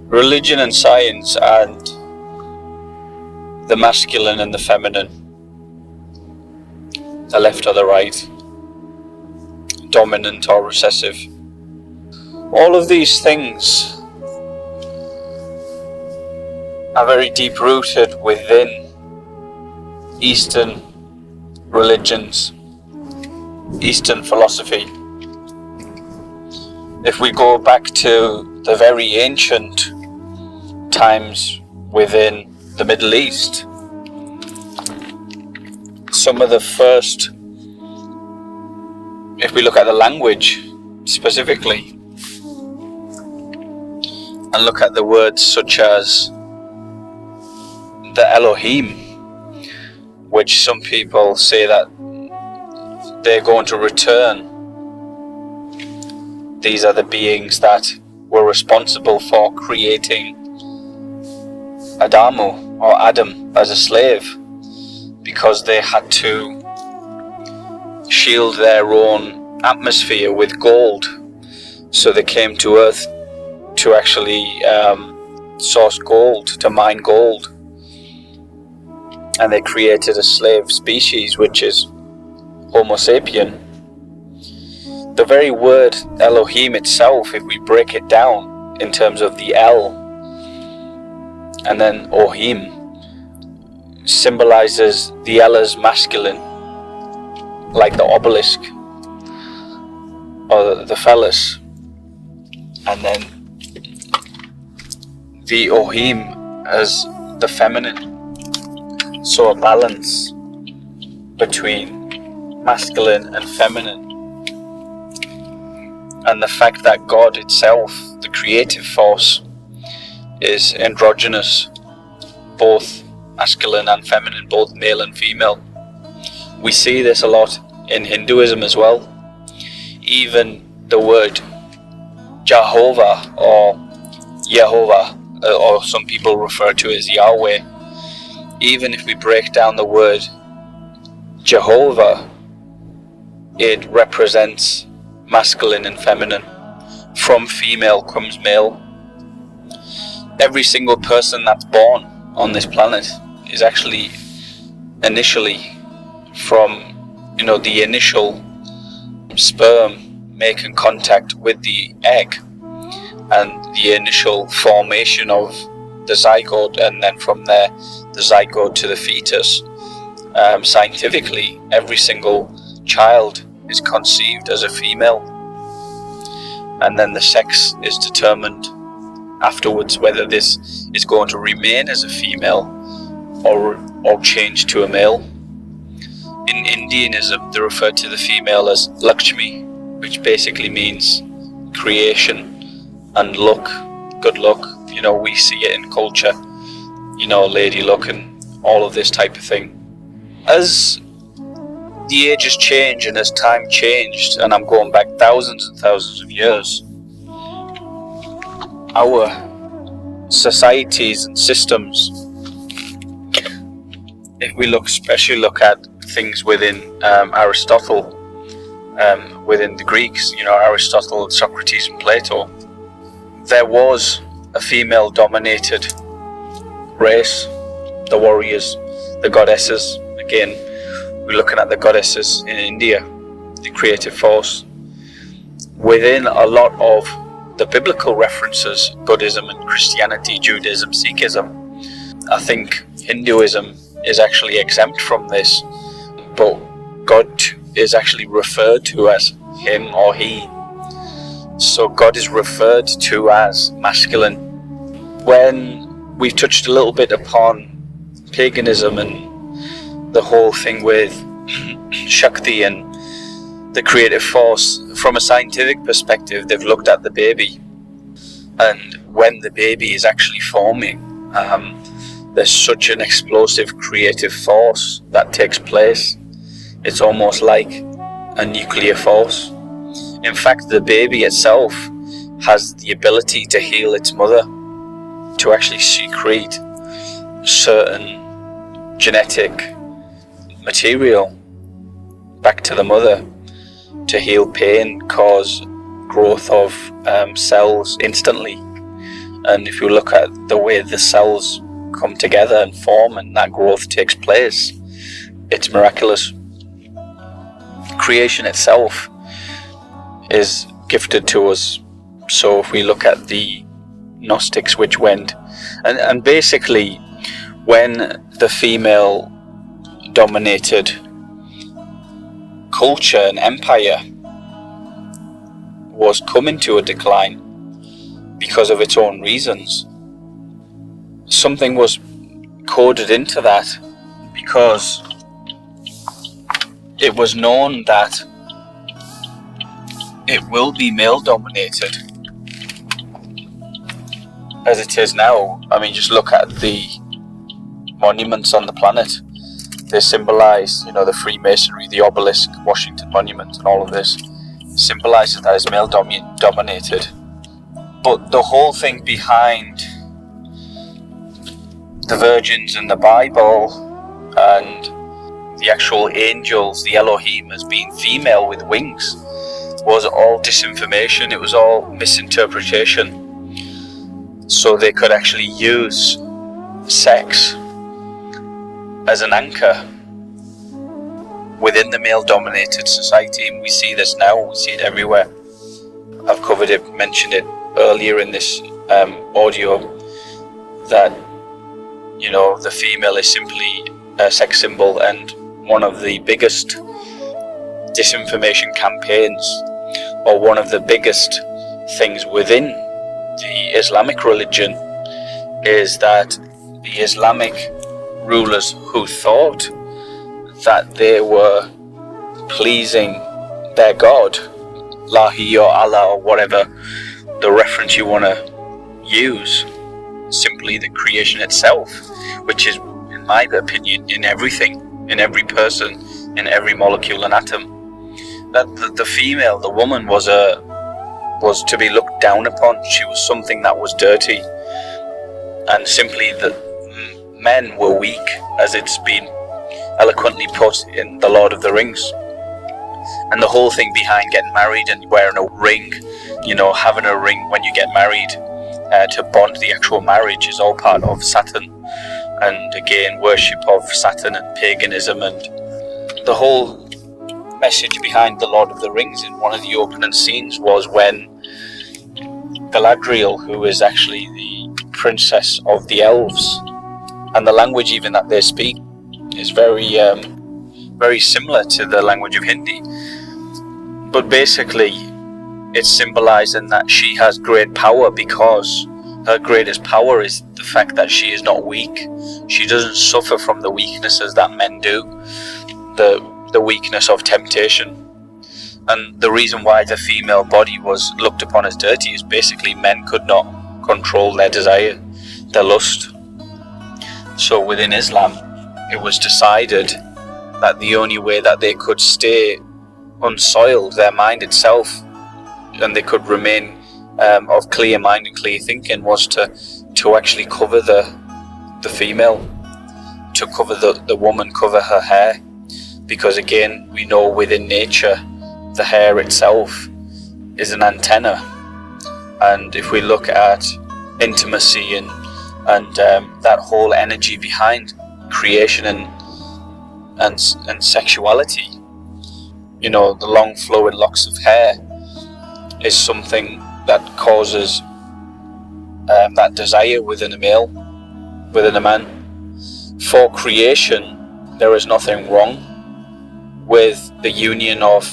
religion and science and the masculine and the feminine, the left or the right, dominant or recessive. All of these things are very deep rooted within Eastern religions, Eastern philosophy. If we go back to the very ancient times within the Middle East, some of the first, if we look at the language specifically, and look at the words such as the Elohim, which some people say that they're going to return. These are the beings that were responsible for creating Adamu or Adam as a slave, because they had to shield their own atmosphere with gold. So they came to Earth to actually source gold, to mine gold. And they created a slave species, which is Homo sapien. The very word Elohim itself, if we break it down in terms of the El and then Ohim, symbolizes the El as masculine, like the obelisk or the phallus, and then the Ohim as the feminine. So a balance between masculine and feminine. And the fact that God itself, the creative force, is androgynous, both masculine and feminine, both male and female. We see this a lot in Hinduism as well. Even the word Jehovah or Jehovah, or some people refer to it as Yahweh. Even if we break down the word Jehovah, it represents masculine and feminine. From female comes male. Every single person that's born on this planet is actually initially from, the initial sperm making contact with the egg and the initial formation of the zygote, and then from there the zygote to the fetus. Scientifically, every single child is conceived as a female, and then the sex is determined afterwards, whether this is going to remain as a female or change to a male. In Indianism, they refer to the female as Lakshmi, which basically means creation and luck, good luck. We see it in culture, lady luck and all of this type of thing. As the ages change and as time changed, and I'm going back thousands and thousands of years, our societies and systems, if we especially look at things within Aristotle, within the Greeks, Aristotle, Socrates and Plato, there was a female dominated race, the warriors, the goddesses. Again, we're looking at the goddesses in India, the creative force. Within a lot of the biblical references, Buddhism and Christianity, Judaism, Sikhism, I think Hinduism is actually exempt from this, but God is actually referred to as him or he. So God is referred to as masculine. When we've touched a little bit upon paganism and the whole thing with Shakti and the creative force, from a scientific perspective, they've looked at the baby, and when the baby is actually forming, there's such an explosive creative force that takes place. It's almost like a nuclear force. In fact, the baby itself has the ability to heal its mother, to actually secrete certain genetic material back to the mother to heal pain, cause growth of cells instantly. And if you look at the way the cells come together and form and that growth takes place, it's miraculous. Creation itself is gifted to us. So if we look at the Gnostics, which went, and basically when the female dominated culture and empire was coming to a decline because of its own reasons, something was coded into that, because it was known that it will be male dominated as it is now. I mean, just look at the monuments on the planet. They symbolize, the Freemasonry, the obelisk, Washington Monument, and all of this symbolizes that it's male dominated. But the whole thing behind the virgins in the Bible and the actual angels, the Elohim, as being female with wings, was all disinformation. It was all misinterpretation. So they could actually use sex as an anchor within the male-dominated society, and we see this now. We see it everywhere. I've covered it, mentioned it earlier in this audio, that the female is simply a sex symbol, and one of the biggest disinformation campaigns, or one of the biggest things within the Islamic religion, is that the Islamic rulers who thought that they were pleasing their God, Lahi or Allah or whatever the reference you want to use, simply the creation itself, which is, in my opinion, in everything, in every person, in every molecule and atom, that the female, the woman, was to be looked down upon. She was something that was dirty, and simply that men were weak, as it's been eloquently put in The Lord of the Rings. And the whole thing behind getting married and wearing a ring, having a ring when you get married to bond the actual marriage, is all part of Saturn, and again worship of Saturn and paganism. And the whole message behind The Lord of the Rings, in one of the opening scenes, was when Galadriel, who is actually the princess of the elves, and the language even that they speak is very very similar to the language of Hindi, but basically it's symbolizing that she has great power, because her greatest power is the fact that she is not weak. She doesn't suffer from the weaknesses that men do, the weakness of temptation. And the reason why the female body was looked upon as dirty is basically men could not control their desire, their lust. So within Islam, it was decided that the only way that they could stay unsoiled, their mind itself, and they could remain of clear mind and clear thinking, was to actually cover the female, to cover the woman, cover her hair. Because again, we know within nature, the hair itself is an antenna. And if we look at intimacy and that whole energy behind creation and sexuality, the long flowing locks of hair is something that causes that desire within a male, within a man. For creation, there is nothing wrong with the union of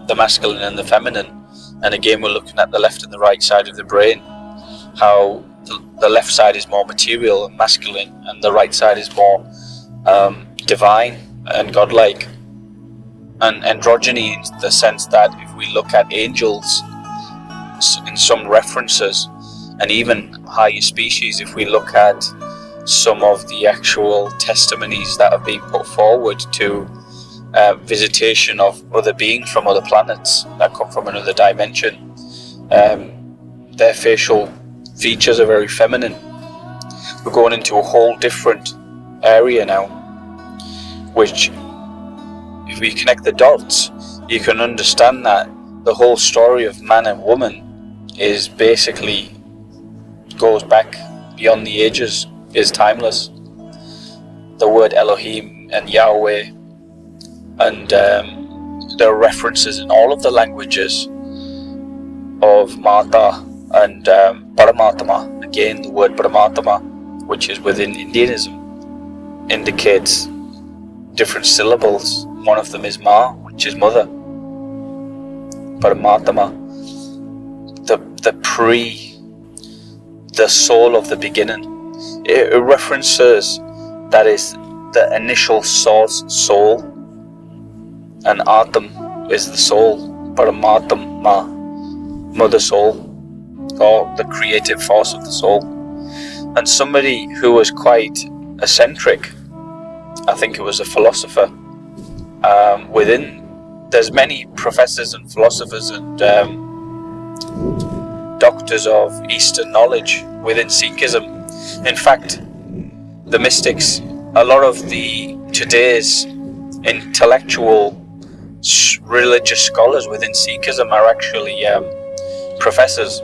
the masculine and the feminine. And again, we're looking at the left and the right side of the brain, how the left side is more material and masculine, and the right side is more divine and godlike. And androgyny, in the sense that if we look at angels in some references, and even higher species, if we look at some of the actual testimonies that have been put forward to visitation of other beings from other planets that come from another dimension, their facial features are very feminine. We're going into a whole different area now, which, if we connect the dots, you can understand that the whole story of man and woman is basically goes back beyond the ages, is timeless. The word Elohim and Yahweh, and there are references in all of the languages of Mata and Paramatma. Again, the word Paramatma, which is within Indianism, indicates different syllables. One of them is Ma, which is mother. Paramatma, the soul of the beginning. It references that is the initial source soul, and Atam is the soul. Paramatma, mother soul, or the creative force of the soul. And somebody who was quite eccentric, I think it was a philosopher, there's many professors and philosophers and doctors of Eastern knowledge within Sikhism. In fact, the mystics, a lot of today's intellectual religious scholars within Sikhism are actually professors.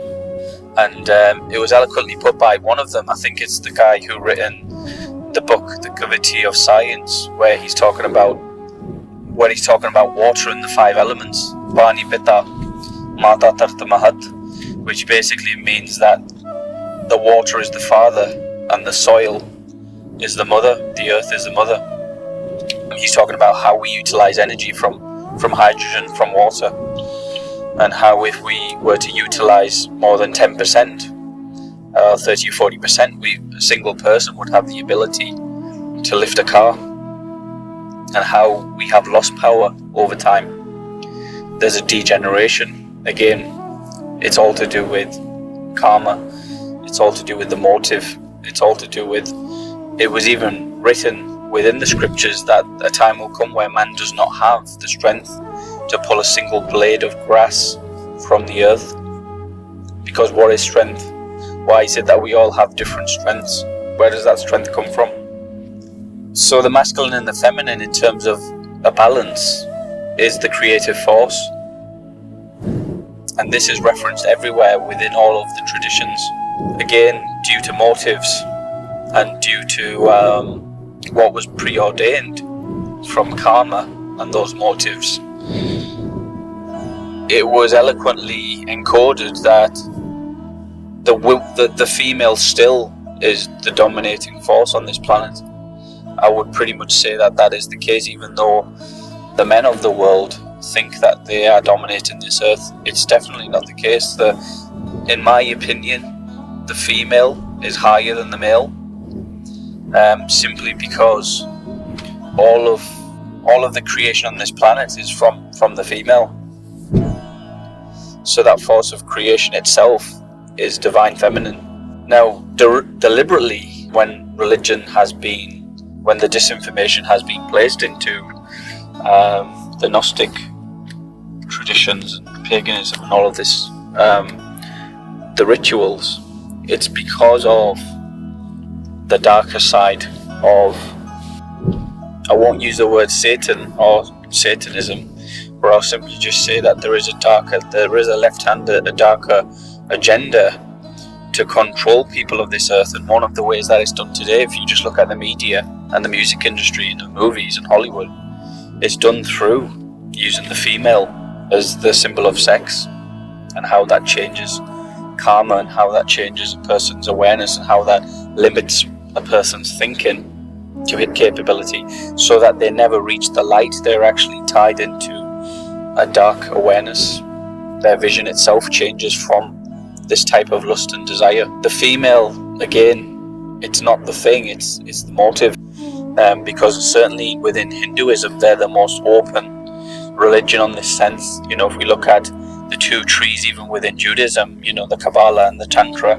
And it was eloquently put by one of them. I think it's the guy who written the book, The Gravity of Science, when he's talking about water and the 5 elements, Pani Pita Mata Tarta Mahat, which basically means that the water is the father and the soil is the mother, the earth is the mother. And he's talking about how we utilize energy from hydrogen, from water, and how if we were to utilize more than 10%, 30 or 40%, a single person would have the ability to lift a car, and how we have lost power over time. There's a degeneration. Again, it's all to do with karma, it's all to do with the motive, it's all to do with, it was even written within the scriptures that a time will come where man does not have the strength to pull a single blade of grass from the earth. Because what is strength? Why is it that we all have different strengths? Where does that strength come from? So the masculine and the feminine, in terms of a balance, is the creative force. And this is referenced everywhere within all of the traditions. Again, due to motives and due to what was preordained from karma and those motives, it was eloquently encoded that the female still is the dominating force on this planet. I would pretty much say that is the case, even though the men of the world think that they are dominating this earth. It's definitely not the case. In my opinion, the female is higher than the male, simply because all of the creation on this planet is from the female. So that force of creation itself is divine feminine. Now, deliberately, when the disinformation has been placed into the Gnostic traditions and paganism and all of this, the rituals, it's because of the darker side of, I won't use the word Satan or Satanism, but I'll simply just say that there is a darker agenda to control people of this earth. And one of the ways that it's done today, if you just look at the media and the music industry and the movies and Hollywood, it's done through using the female as the symbol of sex, and how that changes karma, and how that changes a person's awareness, and how that limits a person's thinking to hit capability, so that they never reach the light. They're actually tied into a dark awareness. Their vision itself changes from this type of lust and desire. The female, again, it's not the thing, it's the motive, because certainly within Hinduism, they're the most open religion on this sense. If we look at the 2 trees, even within Judaism, the Kabbalah and the Tantra,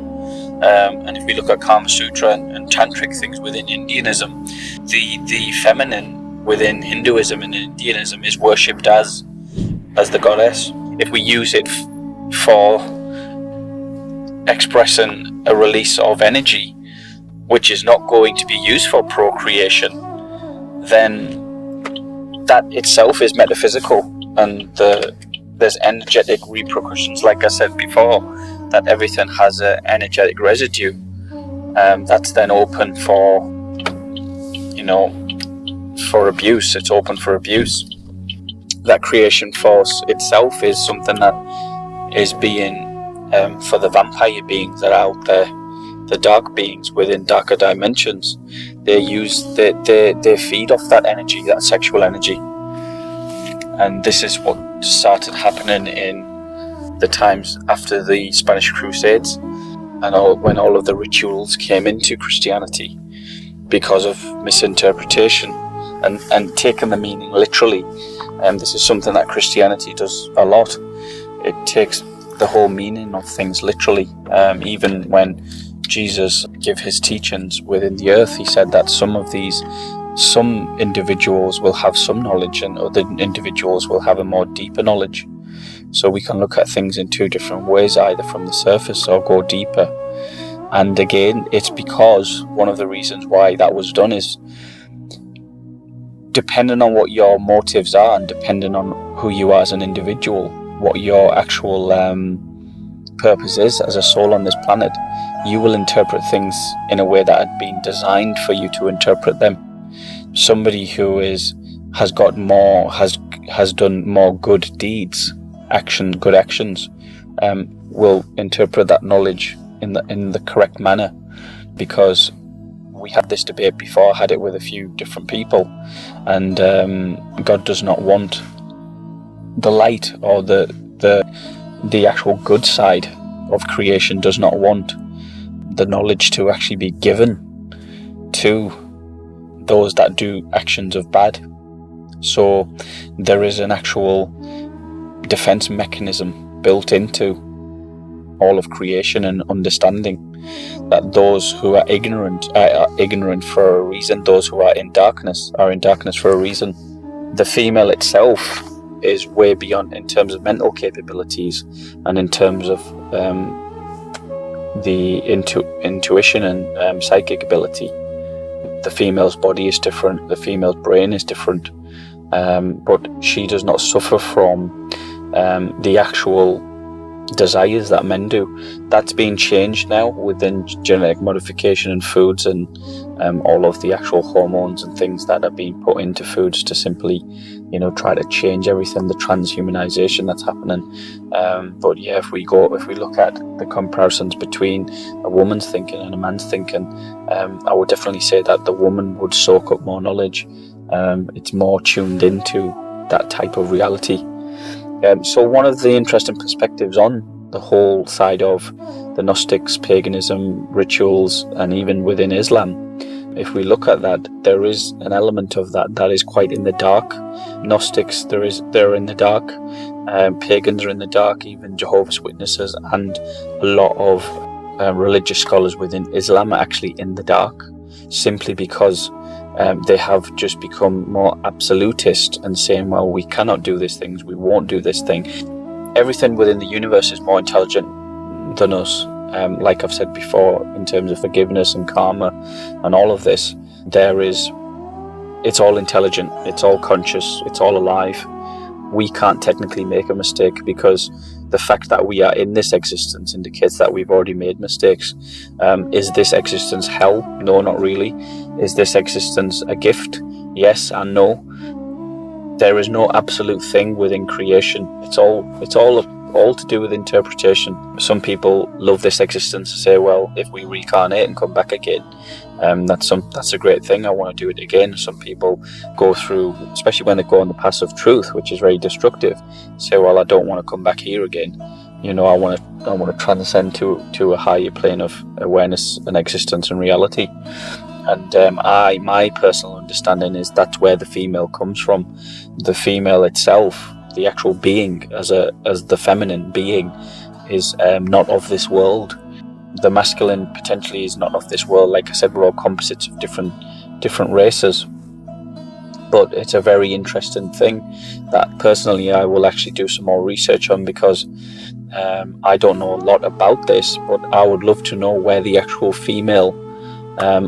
and if we look at Kama Sutra and Tantric things within Indianism, the feminine within Hinduism and Indianism is worshipped as the goddess. If we use it for expressing a release of energy, which is not going to be used for procreation, then that itself is metaphysical, and there's energetic repercussions, like I said before, that everything has an energetic residue that's then open for, for abuse. It's open for abuse. That creation force itself is something that is being, for the vampire beings that are out there, the dark beings within darker dimensions, they feed off that energy, that sexual energy. And this is what started happening in the times after the Spanish Crusades, and when all of the rituals came into Christianity because of misinterpretation and taking the meaning literally. This is something that Christianity does a lot. It takes the whole meaning of things literally. Even when Jesus gave his teachings within the earth, he said that some individuals will have some knowledge and other individuals will have a more deeper knowledge. So we can look at things in two different ways, either from the surface or go deeper. And again, it's because one of the reasons why that was done is depending on what your motives are and depending on who you are as an individual, what your actual purpose is as a soul on this planet, you will interpret things in a way that had been designed for you to interpret them. Somebody who has done more good deeds, good actions, will interpret that knowledge in the correct manner. Because we had this debate before, I had it with a few different people, and God does not want the light or the actual good side of creation does not want the knowledge to actually be given to those that do actions of bad. So there is an actual defense mechanism built into all of creation and understanding that those who are ignorant for a reason. Those who are in darkness for a reason. The female itself is way beyond in terms of mental capabilities and in terms of the intuition and psychic ability. The female's body is different, the female's brain is different, but she does not suffer from the actual desires that men do. That's being changed now within genetic modification and foods and all of the actual hormones and things that are being put into foods to simply, try to change everything, the transhumanization that's happening. But yeah, if we look at the comparisons between a woman's thinking and a man's thinking, I would definitely say that the woman would soak up more knowledge. It's more tuned into that type of reality. So one of the interesting perspectives on the whole side of the Gnostics, paganism, rituals, and even within Islam, if we look at that, there is an element of that is quite in the dark. Gnostics, they're in the dark. Pagans are in the dark, even Jehovah's Witnesses, and a lot of religious scholars within Islam are actually in the dark, simply because they have just become more absolutist and saying, well, we cannot do these things, we won't do this thing. Everything within the universe is more intelligent than us. Like I've said before, in terms of forgiveness and karma and all of this, it's all intelligent, it's all conscious, it's all alive. We can't technically make a mistake because the fact that we are in this existence indicates that we've already made mistakes. Is this existence hell? No, not really. Is this existence a gift? Yes and no. There is no absolute thing within creation. It's all to do with interpretation. Some people love this existence and say, well, if we reincarnate and come back again, that's a great thing. I want to do it again. Some people go through, especially when they go on the path of truth, which is very destructive, say, well, I don't want to come back here again. I want to transcend to a higher plane of awareness and existence and reality. And my personal understanding is that's where the female comes from. The female itself, the actual being as the feminine being, is not of this world. The masculine potentially is not of this world. Like I said, we're all composites of different races. But it's a very interesting thing that personally I will actually do some more research on, because I don't know a lot about this, but I would love to know where the actual female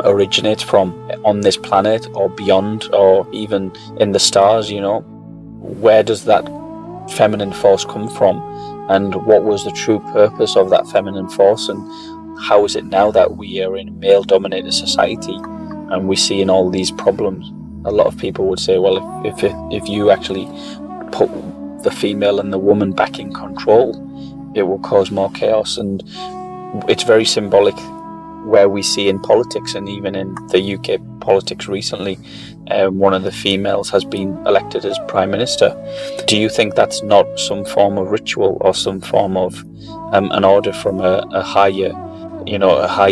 originates from on this planet or beyond, or even in the stars. Where does that feminine force come from, and what was the true purpose of that feminine force, and how is it now that we are in a male-dominated society and we're seeing all these problems? A lot of people would say, well, if you actually put the female and the woman back in control, it will cause more chaos. And it's very symbolic where we see in politics, and even in the UK politics recently, one of the females has been elected as Prime Minister. Do you think that's not some form of ritual or some form of an order from a higher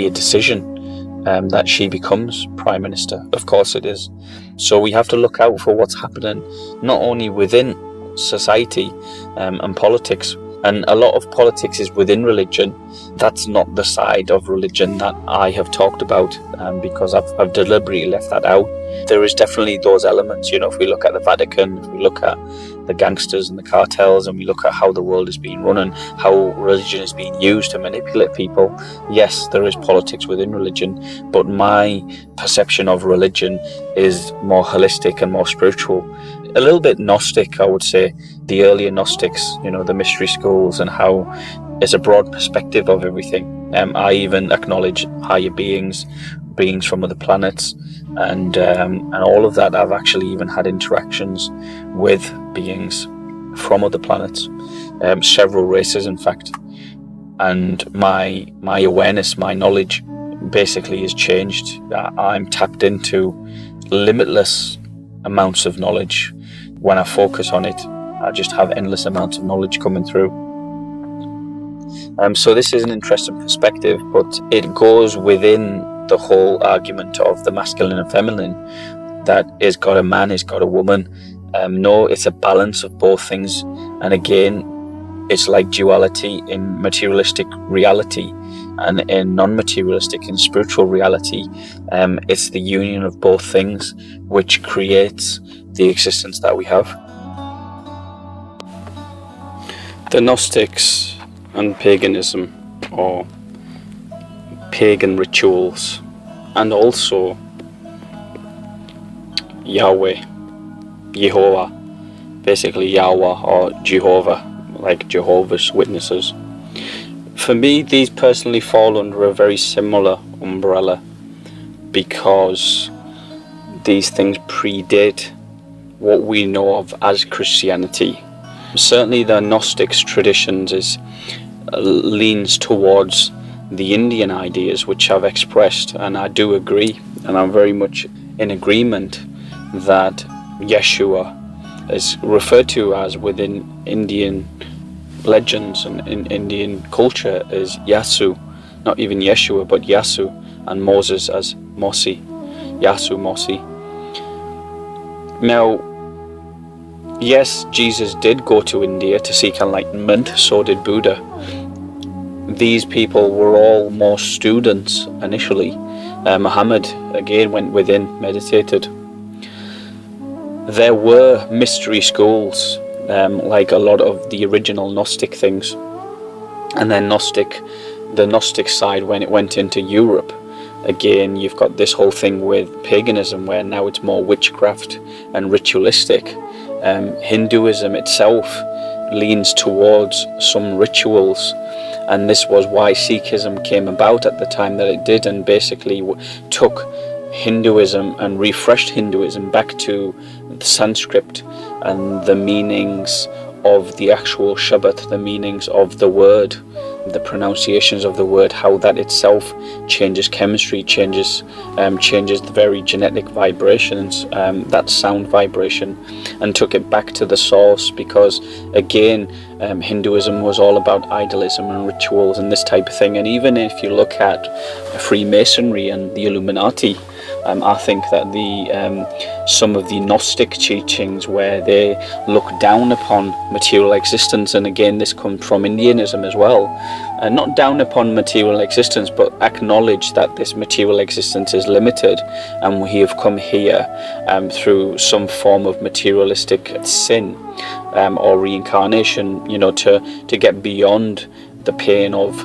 decision, that she becomes Prime Minister? Of course it is. So we have to look out for what's happening, not only within society and politics, and a lot of politics is within religion. That's not the side of religion that I have talked about, because I've deliberately left that out. There is definitely those elements, if we look at the Vatican, if we look at the gangsters and the cartels, and we look at how the world is being run and how religion is being used to manipulate people, yes, there is politics within religion, but my perception of religion is more holistic and more spiritual. A little bit Gnostic, I would say. The earlier Gnostics, the mystery schools, and how it's a broad perspective of everything. I even acknowledge higher beings from other planets, and all of that. I've actually even had interactions with beings from other planets, several races in fact, and my awareness, my knowledge basically has changed. I'm tapped into limitless amounts of knowledge. When I focus on it, I just have endless amounts of knowledge coming through. So this is an interesting perspective, but it goes within the whole argument of the masculine and feminine, that is God a man, is God a woman. No, it's a balance of both things. And again, it's like duality in materialistic reality and in non-materialistic, in spiritual reality. It's the union of both things which creates the existence that we have. The Gnostics and paganism, or pagan rituals, and also Yahweh, Jehovah, basically Yahweh or Jehovah, like Jehovah's Witnesses. For me, these personally fall under a very similar umbrella, because these things predate what we know of as Christianity. Certainly the Gnostics traditions leans towards the Indian ideas which I've expressed, and I do agree, and I'm very much in agreement that Yeshua is referred to as, within Indian legends and in Indian culture, is Yasu, not even Yeshua but Yasu, and Moses as Mosi, Yasu Mosi. Now, yes, Jesus did go to India to seek enlightenment, so did Buddha. These people were all more students initially. Muhammad again went within, meditated. There were mystery schools, like a lot of the original Gnostic things, and then the Gnostic side, when it went into Europe, again you've got this whole thing with paganism, where now it's more witchcraft and ritualistic. Hinduism itself leans towards some rituals, and this was why Sikhism came about at the time that it did, and basically took Hinduism and refreshed Hinduism back to the Sanskrit and the meanings of the actual Shabbat, the meanings of the word, the pronunciations of the word, how that itself changes chemistry, changes the very genetic vibrations, that sound vibration, and took it back to the source, because again, Hinduism was all about idolism and rituals and this type of thing. And even if you look at Freemasonry and the Illuminati, I think that some of the Gnostic teachings, where they look down upon material existence, and again this comes from Indianism as well, not down upon material existence, but acknowledge that this material existence is limited, and we have come here through some form of materialistic sin or reincarnation, to get beyond the pain of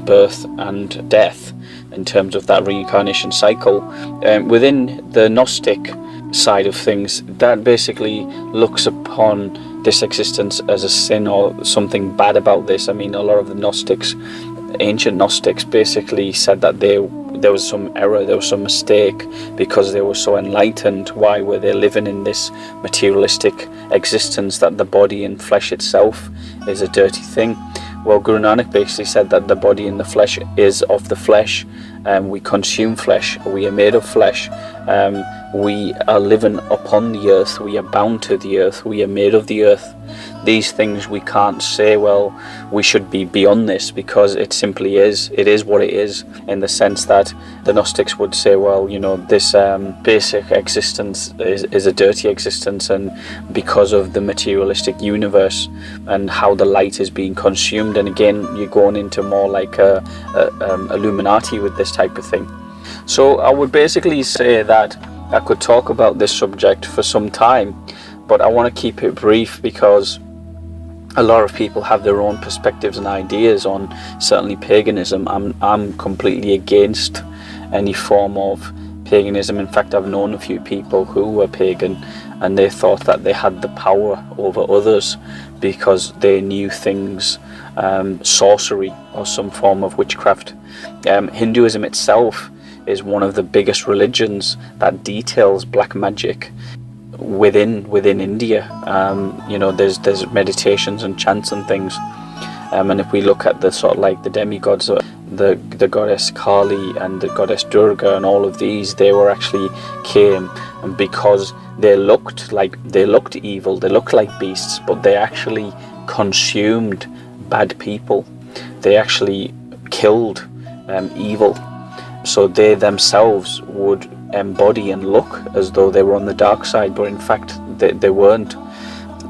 birth and death, in terms of that reincarnation cycle. Within the Gnostic side of things, that basically looks upon this existence as a sin or something bad about this. I mean, a lot of the Gnostics, ancient Gnostics, basically said that there was some error, there was some mistake, because they were so enlightened. Why were they living in this materialistic existence, that the body and flesh itself is a dirty thing? Well, Guru Nanak basically said that the body and the flesh is of the flesh. We consume flesh, we are made of flesh, we are living upon the earth, we are bound to the earth, we are made of the earth. These things we can't say, well, we should be beyond this, because it simply is. It is what it is, in the sense that the Gnostics would say, well, you know, this basic existence is a dirty existence, and because of the materialistic universe and how the light is being consumed. And again, you're going into more like a Illuminati with this type of thing. So I would basically say that I could talk about this subject for some time, but I want to keep it brief, because a lot of people have their own perspectives and ideas on certainly paganism. I'm completely against any form of paganism. In fact, I've known a few people who were pagan, and they thought that they had the power over others because they knew things, sorcery or some form of witchcraft. Hinduism itself is one of the biggest religions that details black magic within India. You know, there's meditations and chants and things, and if we look at the sort of like the demigods, the goddess Kali and the goddess Durga and all of these, they were actually came, and because they looked evil, they looked like beasts, but they actually consumed bad people. They actually killed evil. So they themselves would embody and look as though they were on the dark side, but in fact they weren't.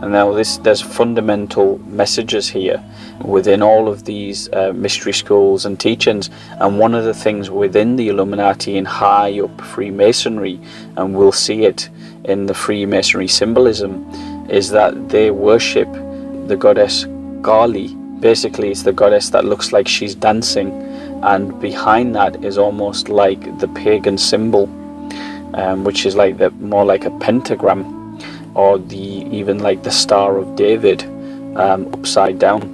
And now there's fundamental messages here within all of these mystery schools and teachings. And one of the things within the Illuminati and high up Freemasonry, and we'll see it in the Freemasonry symbolism, is that they worship the goddess Kali. Basically, it's the goddess that looks like she's dancing, and behind that is almost like the pagan symbol, which is like more like a pentagram, or even like the Star of David upside down.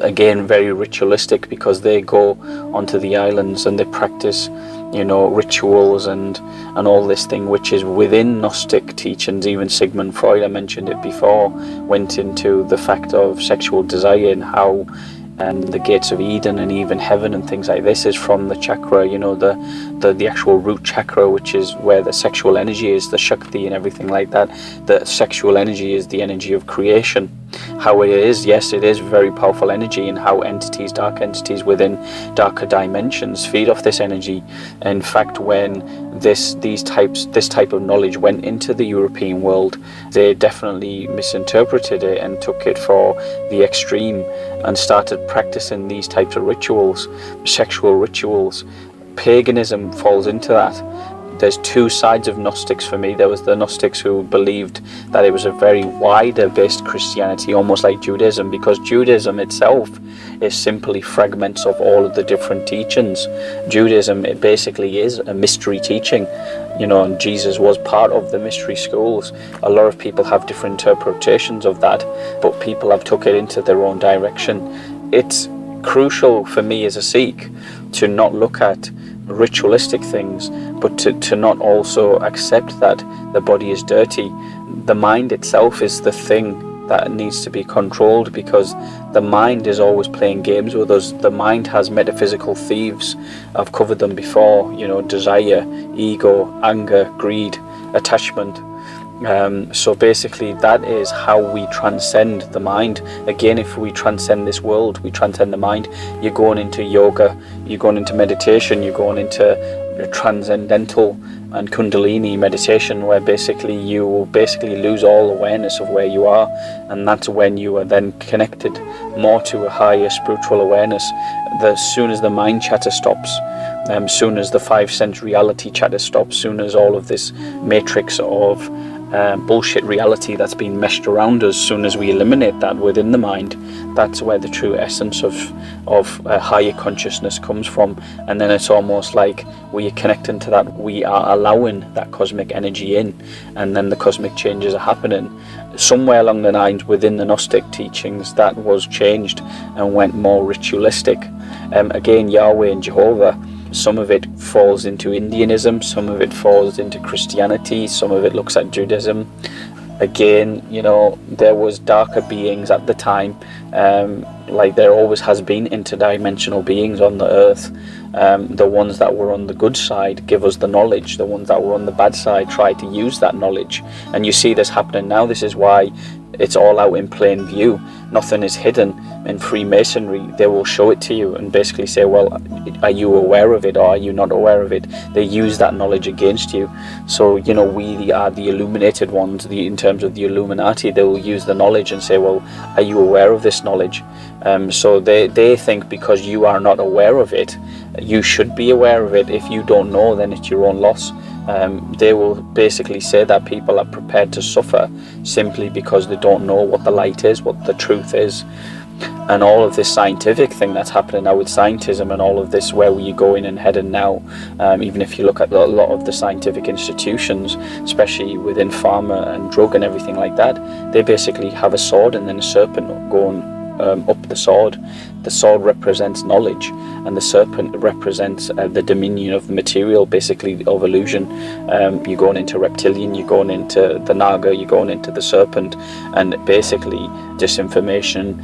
Again, very ritualistic, because they go onto the islands and they practice, you know, rituals and all this thing, which is within Gnostic teachings. Even Sigmund Freud, I mentioned it before, went into the fact of sexual desire and how the gates of Eden and even heaven and things like this is from the chakra, you know, the actual root chakra, which is where the sexual energy is, the Shakti and everything like that. The sexual energy is the energy of creation. How it is, yes, it is very powerful energy, and how entities, dark entities within darker dimensions feed off this energy. In fact, when this type of knowledge went into the European world, they definitely misinterpreted it and took it for the extreme and started practicing these types of rituals, sexual rituals. Paganism falls into that. There's two sides of Gnostics for me. There was the Gnostics who believed that it was a very wider based Christianity, almost like Judaism, because Judaism itself is simply fragments of all of the different teachings. Judaism, it basically is a mystery teaching, you know, and Jesus was part of the mystery schools. A lot of people have different interpretations of that, but people have took it into their own direction. It's crucial for me as a Sikh to not look at ritualistic things, but to not also accept that the body is dirty. The mind itself is the thing that needs to be controlled, because the mind is always playing games with us. The mind has metaphysical thieves. I've covered them before, you know, desire, ego, anger, greed, attachment. So basically that is how we transcend the mind. Again, if we transcend this world, we transcend the mind. You're going into yoga, you're going into meditation, you're going into transcendental and kundalini meditation, where basically you will lose all awareness of where you are, and that's when you are then connected more to a higher spiritual awareness. As soon as the mind chatter stops, soon as the 5 sense reality chatter stops, soon as all of this matrix of bullshit reality that's been meshed around us. As soon as we eliminate that within the mind, that's where the true essence of higher consciousness comes from. And then it's almost like we are connecting to that, we are allowing that cosmic energy in, and then the cosmic changes are happening. Somewhere along the lines within the Gnostic teachings, that was changed and went more ritualistic. Again, Yahweh and Jehovah, some of it falls into Indianism, some of it falls into Christianity, some of it looks at Judaism. Again, you know, there was darker beings at the time, like there always has been interdimensional beings on the earth. The ones that were on the good side give us the knowledge, the ones that were on the bad side try to use that knowledge. And you see this happening now. This is why it's all out in plain view. Nothing is hidden. In Freemasonry, they will show it to you and basically say, well, are you aware of it or are you not aware of it? They use that knowledge against you. So, you know, we are the illuminated ones. In terms of the Illuminati, they will use the knowledge and say, well, are you aware of this knowledge? So they think because you are not aware of it, you should be aware of it. If you don't know, then it's your own loss. They will basically say that people are prepared to suffer simply because they don't know what the light is, what the truth is. And all of this scientific thing that's happening now with scientism and all of this, where we're going and heading now, even if you look at a lot of the scientific institutions, especially within pharma and drug and everything like that, they basically have a sword and then a serpent going up the sword. The sword represents knowledge, and the serpent represents the dominion of the material, basically of illusion. You're going into reptilian, you're going into the naga, you're going into the serpent, and basically disinformation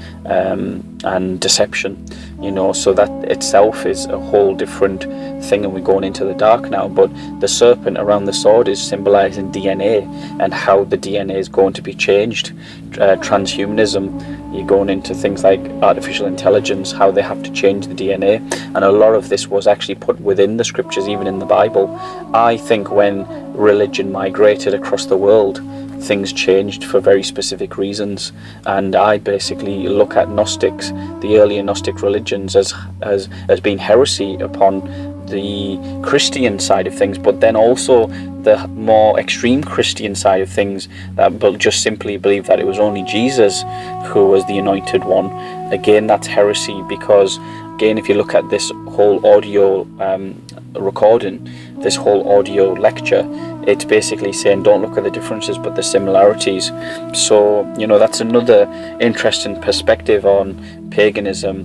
and deception, you know. So that itself is a whole different thing, and we're going into the dark now. But the serpent around the sword is symbolizing DNA and how the DNA is going to be changed. Transhumanism, you're going into things like artificial intelligence, how they have to change the DNA, and a lot of this was actually put within the scriptures, even in the Bible. I think when religion migrated across the world, things changed for very specific reasons, and I basically look at Gnostics, the earlier Gnostic religions, as being heresy upon the Christian side of things, but then also the more extreme Christian side of things that will just simply believe that it was only Jesus who was the anointed one. Again, that's heresy, because again, if you look at this whole audio recording, this whole audio lecture, it's basically saying don't look at the differences but the similarities. So, you know, that's another interesting perspective on paganism,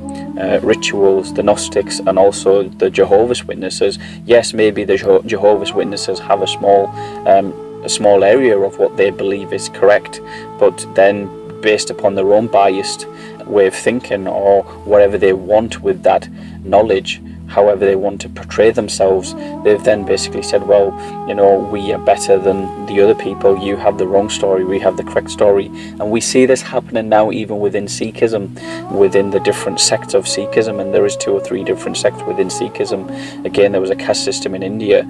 rituals, the Gnostics, and also the Jehovah's Witnesses. Yes, maybe the Jehovah's Witnesses have a small area of what they believe is correct, but then based upon their own biased way of thinking or whatever they want with that knowledge, however they want to portray themselves, they've then basically said, well, you know, we are better than the other people, you have the wrong story, we have the correct story. And we see this happening now even within Sikhism, within the different sects of Sikhism, and there is 2 or 3 different sects within Sikhism. Again, there was a caste system in India.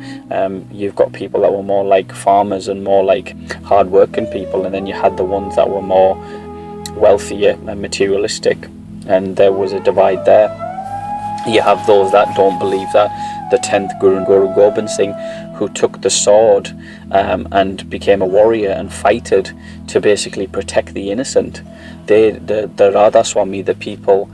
You've got people that were more like farmers and more like hard-working people, and then you had the ones that were more wealthier and materialistic, and there was a divide there. You have those that don't believe that. The 10th Guru, Guru Gobind Singh, who took the sword and became a warrior and fighted to basically protect the innocent. The Radha Swami, the people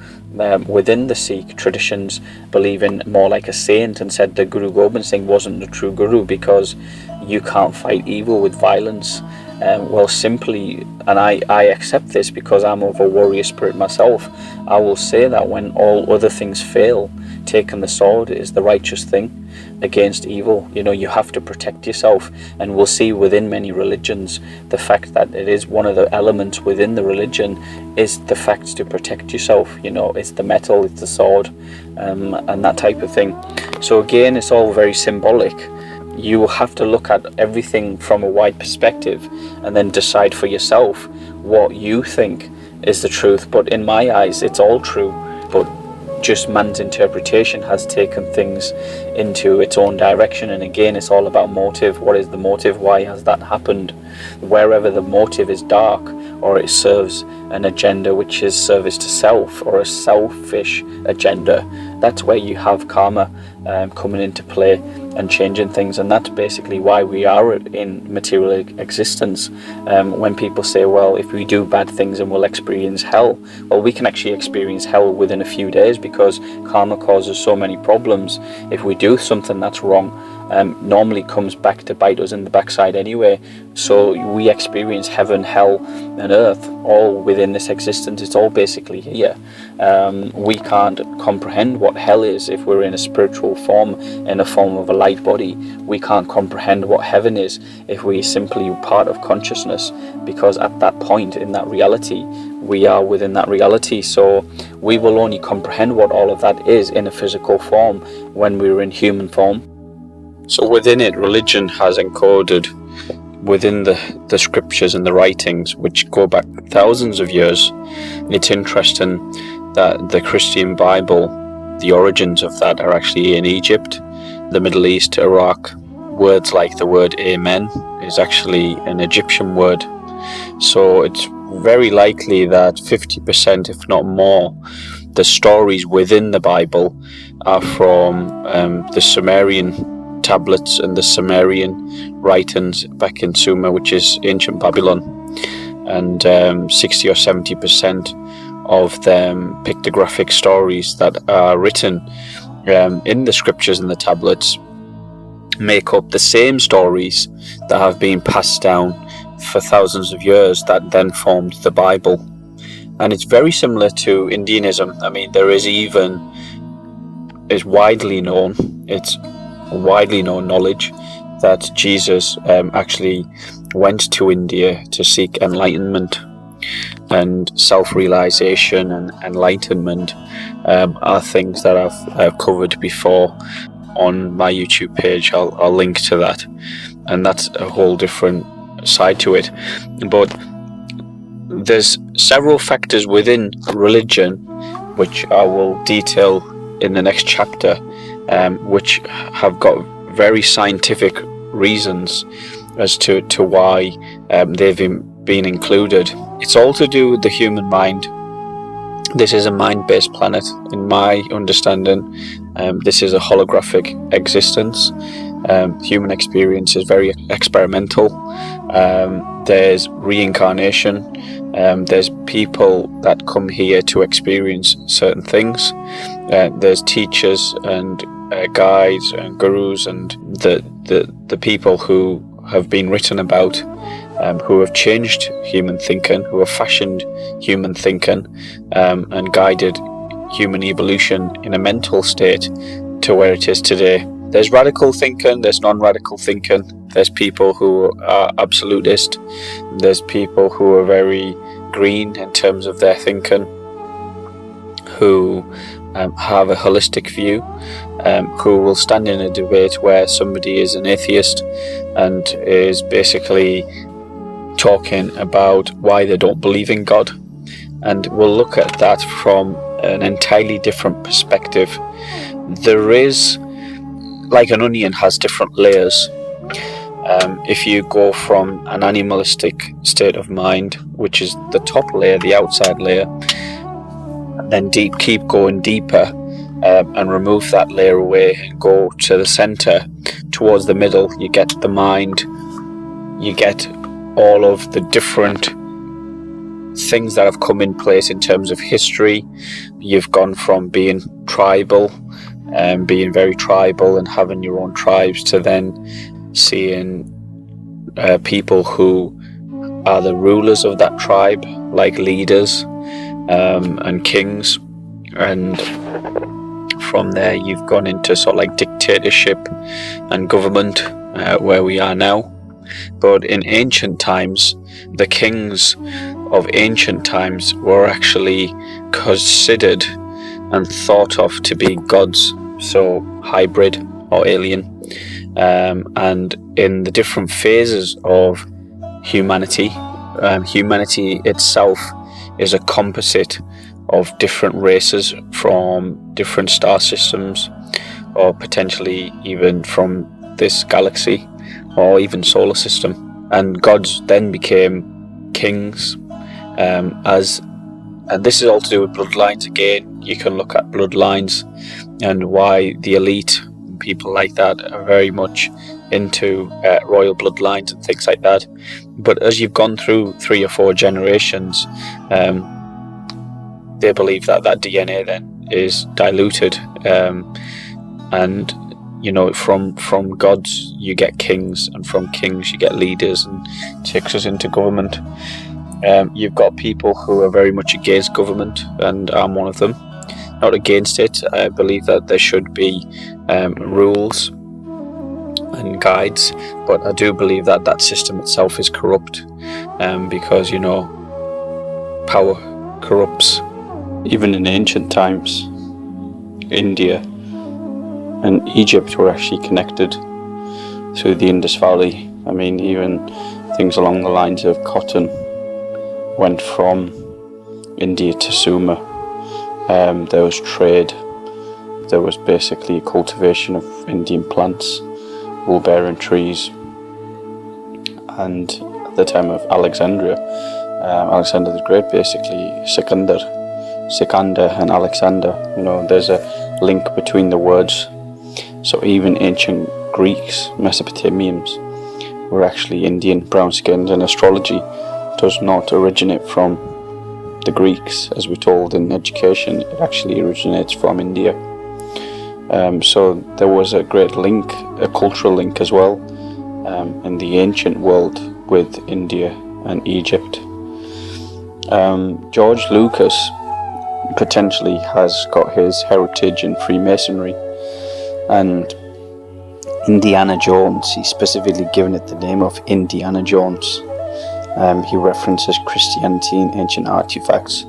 within the Sikh traditions, believe in more like a saint, and said that Guru Gobind Singh wasn't the true Guru because you can't fight evil with violence. Well, simply, and I accept this because I'm of a warrior spirit myself, I will say that when all other things fail, taking the sword is the righteous thing against evil. You know, you have to protect yourself, and we'll see within many religions the fact that it is one of the elements within the religion is the fact to protect yourself. You know, it's the metal, it's the sword, and that type of thing. So again, it's all very symbolic. You have to look at everything from a wide perspective and then decide for yourself what you think is the truth. But in my eyes, it's all true, but just man's interpretation has taken things into its own direction. And again, it's all about motive. What is the motive? Why has that happened? Wherever the motive is dark, or it serves an agenda which is service to self, or a selfish agenda, that's where you have karma coming into play and changing things. And that's basically why we are in material existence. When people say, well, if we do bad things and we'll experience hell, well, we can actually experience hell within a few days, because karma causes so many problems. If we do something that's wrong, normally comes back to bite us in the backside anyway. So we experience heaven, hell and earth all within this existence. It's all basically here. We can't comprehend what hell is if we're in a spiritual form, in a form of a light body. We can't comprehend what heaven is if we're simply part of consciousness, because at that point in that reality, we are within that reality. So we will only comprehend what all of that is in a physical form when we're in human form. So within it, religion has encoded within the scriptures and the writings, which go back thousands of years. It's interesting that the Christian Bible, the origins of that are actually in Egypt, the Middle East, Iraq. Words like the word amen is actually an Egyptian word. So it's very likely that 50%, if not more, the stories within the Bible are from the Sumerian tablets and the Sumerian writings back in Sumer, which is ancient Babylon. And 60 or 70% of them pictographic stories that are written in the scriptures and the tablets make up the same stories that have been passed down for thousands of years that then formed the Bible. And it's very similar to Indianism. I mean, it's widely known knowledge that Jesus actually went to India to seek enlightenment, and self-realization and enlightenment are things that I've covered before on my YouTube page. I'll link to that, and that's a whole different side to it. But there's several factors within religion which I will detail in the next chapter, which have got very scientific reasons as to why they've been included. It's all to do with the human mind. This is a mind-based planet, in my understanding. This is a holographic existence. Human experience is very experimental. There's reincarnation. There's people that come here to experience certain things. There's teachers and guides and gurus, and the people who have been written about, who have changed human thinking, who have fashioned human thinking, and guided human evolution in a mental state to where it is today. There's radical thinking, there's non-radical thinking, there's people who are absolutist, there's people who are very green in terms of their thinking, who have a holistic view, who will stand in a debate where somebody is an atheist and is basically talking about why they don't believe in God. And we'll look at that from an entirely different perspective. There is, like an onion has different layers. If you go from an animalistic state of mind, which is the top layer, the outside layer, and then keep going deeper, and remove that layer away and go to the center, towards the middle, you get the mind, you get all of the different things that have come in place in terms of history. You've gone from being tribal, being very tribal and having your own tribes, to then seeing people who are the rulers of that tribe, like leaders and kings, and from there you've gone into sort of like dictatorship and government, where we are now. But in ancient times, the kings of ancient times were actually considered and thought of to be gods, so hybrid or alien. And in the different phases of humanity, humanity itself is a composite of different races from different star systems, or potentially even from this galaxy or even solar system. And gods then became kings, and this is all to do with bloodlines. Again, you can look at bloodlines. and why the elite, people like that, are very much into royal bloodlines and things like that. But as you've gone through 3 or 4 generations, they believe that DNA then is diluted, and from gods you get kings, and from kings you get leaders, and takes us into government. You've got people who are very much against government, and I'm one of them. Not against it. I believe that there should be rules and guides, but I do believe that that system itself is corrupt, because power corrupts. Even in ancient times, India and Egypt were actually connected through the Indus Valley. I mean, even things along the lines of cotton went from India to Sumer. There was trade. There was basically cultivation of Indian plants, wool-bearing trees. And at the time of Alexandria, Alexander the Great, basically Sikander and Alexander, there's a link between the words. So even ancient Greeks, Mesopotamians, were actually Indian, brown-skinned, and astrology does not originate from the Greeks, as we're told in education. It actually originates from India. So there was a great link, a cultural link as well, in the ancient world with India and Egypt. George Lucas potentially has got his heritage in Freemasonry, and Indiana Jones, he's specifically given it the name of Indiana Jones. He references Christianity in ancient artifacts,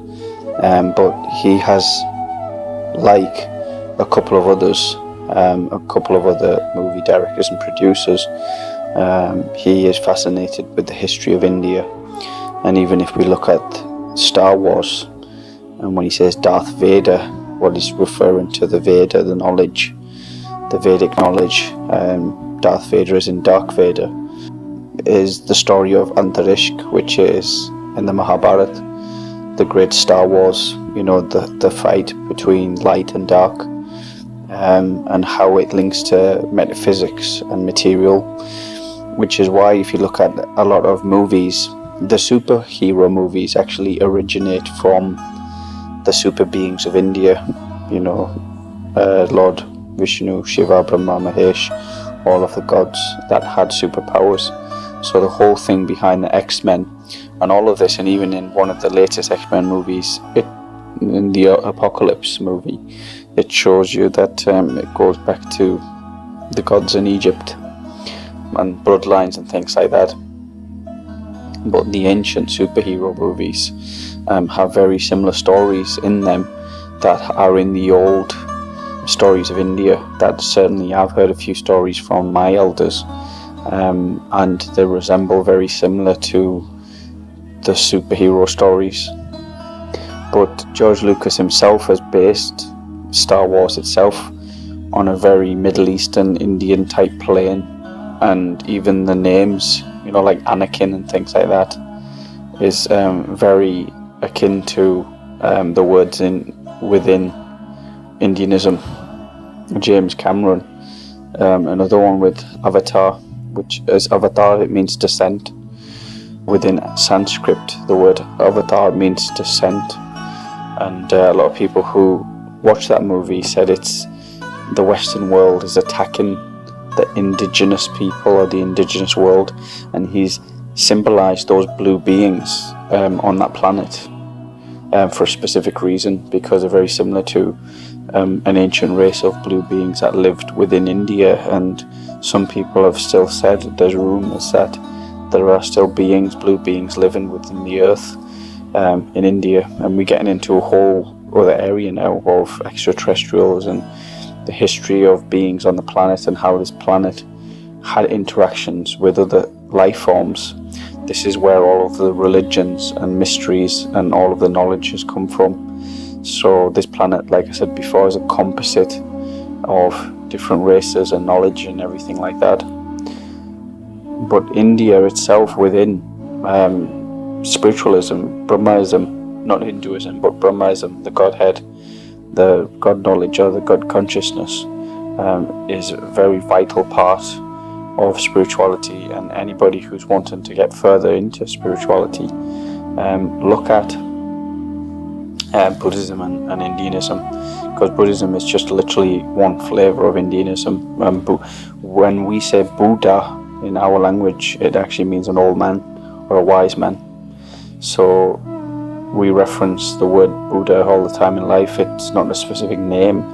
but he has, like a couple of others, a couple of other movie directors and producers, he is fascinated with the history of India. And even if we look at Star Wars, and when he says Darth Vader, what he's referring to the Veda, the knowledge, the Vedic knowledge, Darth Vader is in Dark Vader, is the story of Antarishk, which is in the Mahabharata, the great Star Wars, the fight between light and dark, and how it links to metaphysics and material, which is why if you look at a lot of movies, the superhero movies actually originate from the super beings of India, Lord Vishnu, Shiva, Brahma, Mahesh, all of the gods that had superpowers. So the whole thing behind the X-Men and all of this, and even in one of the latest X-Men movies, in the Apocalypse movie, it shows you that it goes back to the gods in Egypt and bloodlines and things like that. But the ancient superhero movies have very similar stories in them that are in the old stories of India. That certainly I've heard a few stories from my elders, and they resemble very similar to the superhero stories. But George Lucas himself has based Star Wars itself on a very Middle Eastern, Indian type plane, and even the names, like Anakin and things like that, is very akin to the words within Indianism. James Cameron, another one with Avatar, which is Avatar, it means descent. Within Sanskrit, the word Avatar means descent, and a lot of people who watched that movie said it's the Western world is attacking the indigenous people or the indigenous world, and he's symbolized those blue beings on that planet for a specific reason, because they're very similar to an ancient race of blue beings that lived within India. And some people have still said, there's rumors that there are still blue beings living within the earth in India, and we're getting into a whole other area now of extraterrestrials and the history of beings on the planet and how this planet had interactions with other life forms. This is where all of the religions and mysteries and all of the knowledge has come from. So this planet, like I said before, is a composite of different races and knowledge and everything like that. But India itself, within spiritualism, Brahmaism, not Hinduism, but Brahmaism, the Godhead, the God knowledge or the God consciousness is a very vital part of spirituality, and anybody who's wanting to get further into spirituality, look at Buddhism and Indianism, because Buddhism is just literally one flavor of Indianism. When we say Buddha in our language, it actually means an old man or a wise man. So we reference the word Buddha all the time in life. It's not a specific name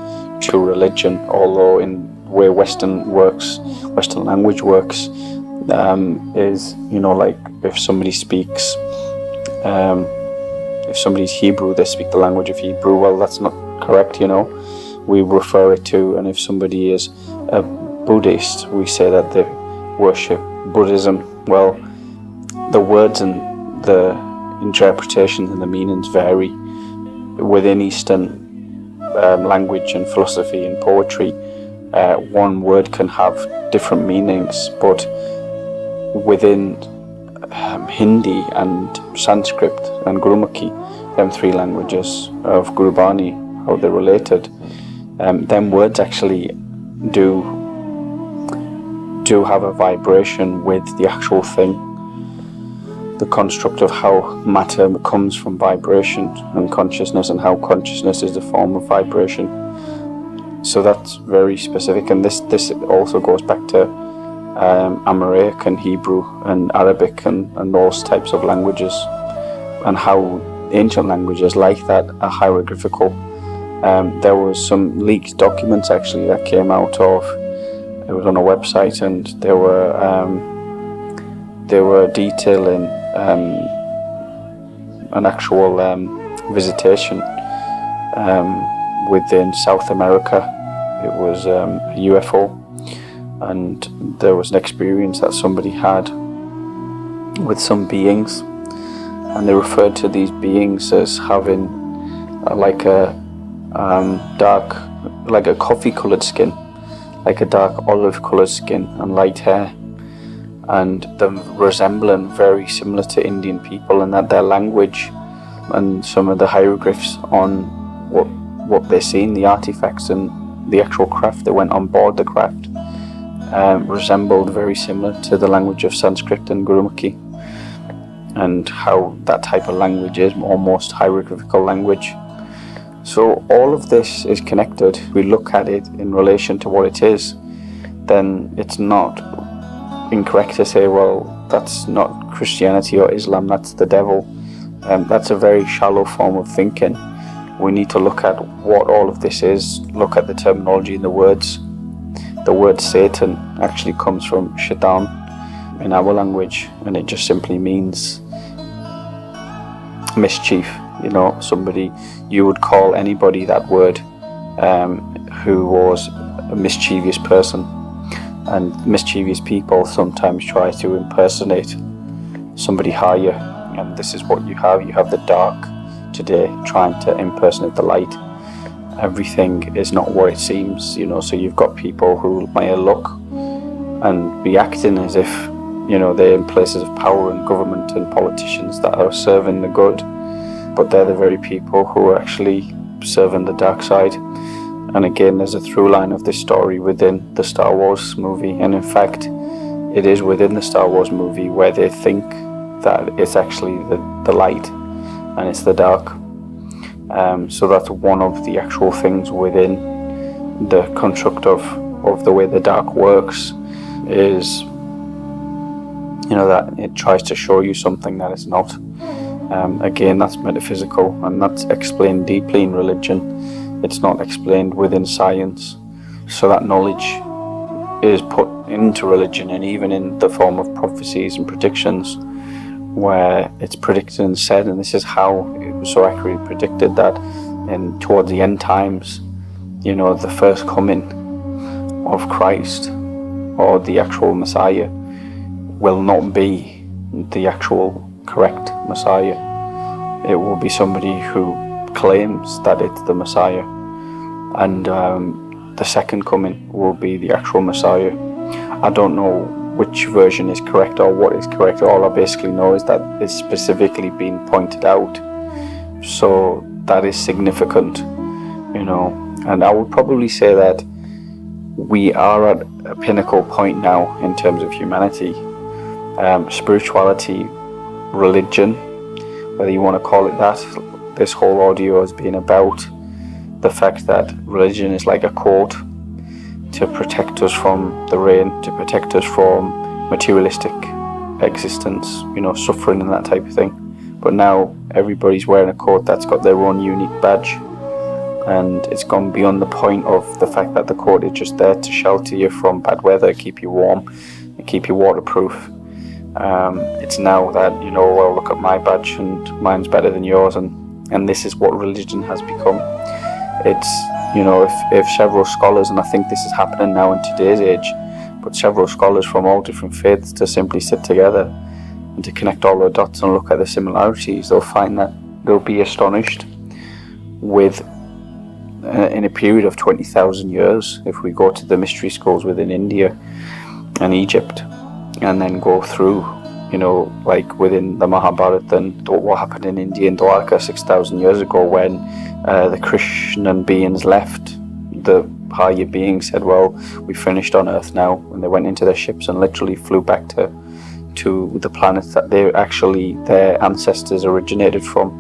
to religion, although in where Western language works, is, like if somebody speaks, if somebody's Hebrew, they speak the language of Hebrew. Well, that's not correct, we refer it to. And if somebody is a Buddhist, we say that they worship Buddhism. Well, the words and the interpretations and the meanings vary within Eastern language and philosophy and poetry. One word can have different meanings, but within Hindi and Sanskrit and Gurumukhi, them three languages of Gurbani, how they're related, them words actually do have a vibration with the actual thing. The construct of how matter comes from vibration and consciousness, and how consciousness is a form of vibration. So that's very specific, and this also goes back to Aramaic and Hebrew and Arabic and those types of languages, and how ancient languages like that are hieroglyphical. There was some leaked documents actually that came out of, it was on a website, and they were detailing an actual visitation within South America. It was a UFO, and there was an experience that somebody had with some beings, and they referred to these beings as having like a dark, like a coffee coloured skin, like a dark olive coloured skin and light hair, and them resembling very similar to Indian people, and that their language and some of the hieroglyphs on what they're seeing, the artifacts and the actual craft that went on board the craft, resembled very similar to the language of Sanskrit and Gurumukhi, and how that type of language is almost hieroglyphical language. So all of this is connected. We look at it in relation to what it is, then it's not incorrect to say, well, that's not Christianity or Islam, that's the devil. That's a very shallow form of thinking. We need to look at what all of this is, look at the terminology and the words. The word Satan actually comes from Shaitan in our language, and it just simply means mischief. Somebody, you would call anybody that word who was a mischievous person, and mischievous people sometimes try to impersonate somebody higher, and this is what you have the dark today trying to impersonate the light. Everything is not what it seems, so you've got people who may look and be acting as if they're in places of power and government and politicians that are serving the good, but they're the very people who are actually serving the dark side. And again, there's a through line of this story within the Star Wars movie, and in fact it is within the Star Wars movie where they think that it's actually the light and it's the dark. So that's one of the actual things within the construct of the way the dark works, is that it tries to show you something that it's not. Again, that's metaphysical, and that's explained deeply in religion. It's not explained within science. So that knowledge is put into religion, and even in the form of prophecies and predictions, where it's predicted and said, and this is how it was so accurately predicted, that towards the end times, the first coming of Christ, or the actual Messiah, will not be the actual correct Messiah. It will be somebody who claims that it's the Messiah, and the second coming will be the actual Messiah. I don't know which version is correct or what is correct. All I basically know is that it's specifically been pointed out, so that is significant. And I would probably say that we are at a pinnacle point now in terms of humanity. Spirituality, religion, whether you want to call it that. This whole audio has been about the fact that religion is like a coat to protect us from the rain, to protect us from materialistic existence, suffering and that type of thing. But now everybody's wearing a coat that's got their own unique badge, and it's gone beyond the point of the fact that the coat is just there to shelter you from bad weather, keep you warm and keep you waterproof. It's now that, well, look at my badge and mine's better than yours, and this is what religion has become. It's, if several scholars, and I think this is happening now in today's age, but several scholars from all different faiths to simply sit together and to connect all the dots and look at the similarities, they'll find that they'll be astonished with, in a period of 20,000 years, if we go to the mystery schools within India and Egypt, and then go through, like within the Mahabharata and what happened in India and Dwarka 6,000 years ago, when the Krishnan beings left, the higher beings said, well, we finished on Earth now, and they went into their ships and literally flew back to the planet that their ancestors originated from.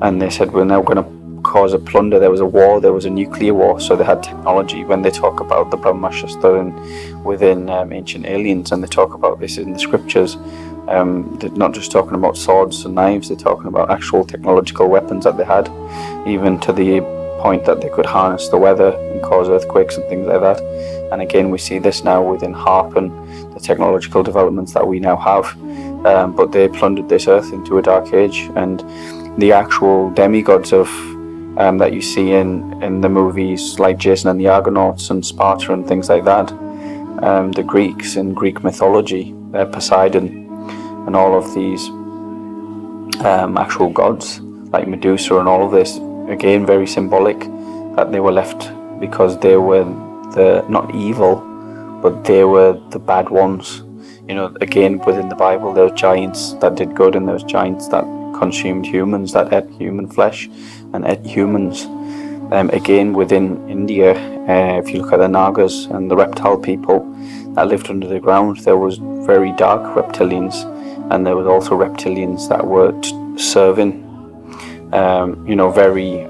And they said, we're now going to cause a plunder. There was a war, there was a nuclear war, so they had technology. When they talk about the Brahma Shastra and within ancient aliens, and they talk about this in the scriptures, they're not just talking about swords and knives, they're talking about actual technological weapons that they had, even to the point that they could harness the weather and cause earthquakes and things like that. And again, we see this now within HARP and the technological developments that we now have. But they plundered this earth into a dark age, and the actual demigods of that you see in the movies like Jason and the Argonauts and Sparta and things like that, the Greeks in Greek mythology, Poseidon and all of these actual gods like Medusa and all of this, again very symbolic that they were left because they were not evil, but they were the bad ones. Again, within the Bible there were giants that did good, and there was giants that consumed humans, that ate human flesh and ate humans. Again, within India, if you look at the Nagas and the reptile people that lived under the ground, there was very dark reptilians, and there was also reptilians that were serving, very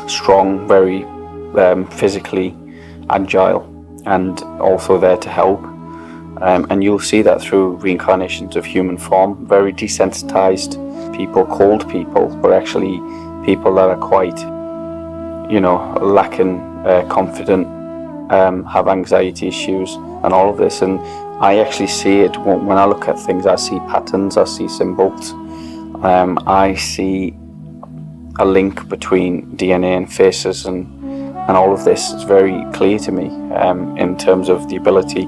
strong, very physically agile, and also there to help. And you'll see that through reincarnations of human form, very desensitized people, cold people, but actually people that are quite, lacking confident, have anxiety issues and all of this. And I actually see it when I look at things. I see patterns, I see symbols, I see a link between DNA and faces, and all of this is very clear to me in terms of the ability